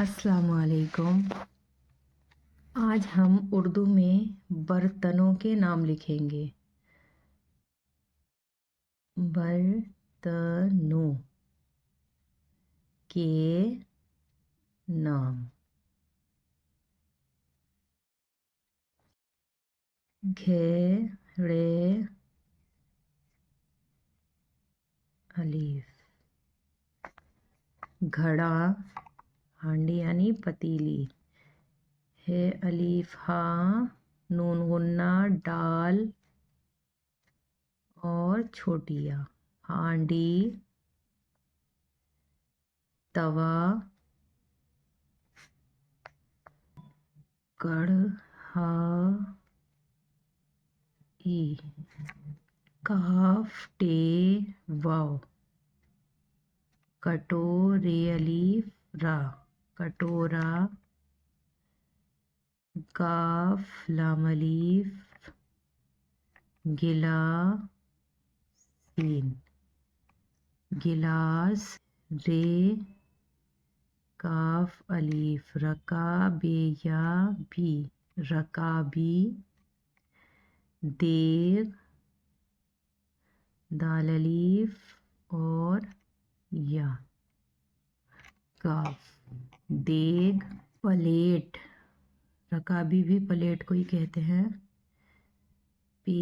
अस्सलामुअलैकुम। आज हम उर्दू में बर्तनों के नाम लिखेंगे। बर्तनों के नाम। घेड़े अलीफ। घड़ा हांडी यानी पतीली। है अलीफ हा नून गुन्ना डाल और छोटिया। हांडी तवा कढ़ा ई काफ टे वाव। कटोरे अलीफ रा कटोरा। काफ लाम अलीफ गिला सीन गिलास। रे काफ अलीफ रका बेया भी रकाबी। देग दाल अलीफ और या काफ देग। प्लेट रकाबी भी प्लेट को ही कहते हैं। पे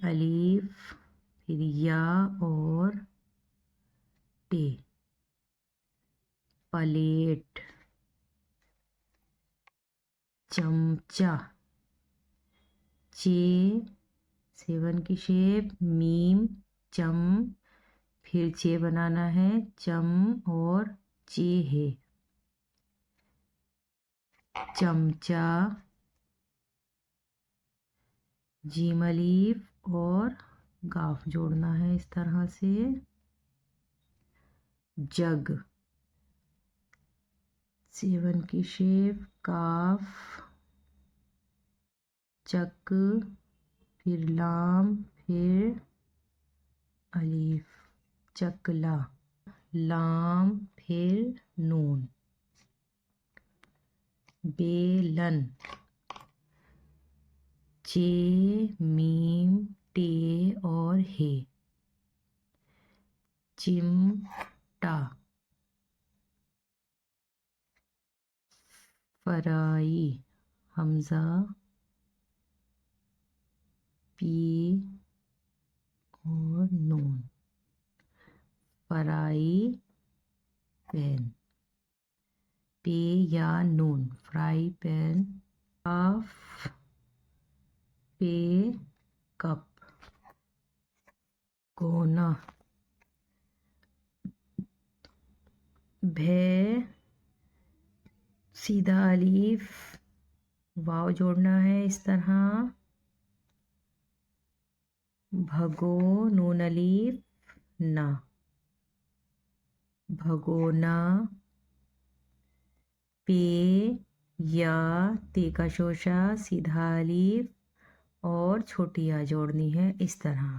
अलीफ फिर या और टे प्लेट। चमचा चे सेवन की शेप मीम चम फिर चे बनाना है चम और चे है। चमचा जीम अलीफ और गाफ जोड़ना है इस तरह से। जग सेवन की शेप काफ चक फिर लाम फिर अलीफ चकला। लाम फिर नून। बेलन चे मीम टे और हे। चिमटा फराई हमजा पी और नून। फराई पैन पे या नून फ्राई पैन। काफ पे कप कोना। भे सीधा अलीफ वाव जोड़ना है इस तरह। भगो नून अलीफ ना भगोना। पे या ते का शोशा सीधा अलीफ और छोटी या जोड़नी है इस तरह।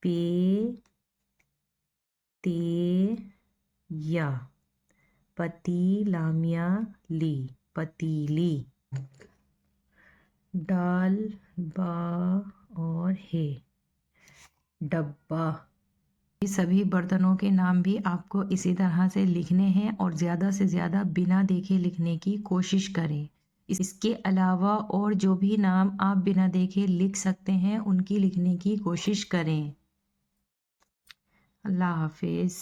पे ते या पति लामिया ली पतीली। डाल बा और है डब्बा। ये सभी बर्तनों के नाम भी आपको इसी तरह से लिखने हैं और ज़्यादा से ज़्यादा बिना देखे लिखने की कोशिश करें। इसके अलावा और जो भी नाम आप बिना देखे लिख सकते हैं उनकी लिखने की कोशिश करें। अल्लाह हाफिज़।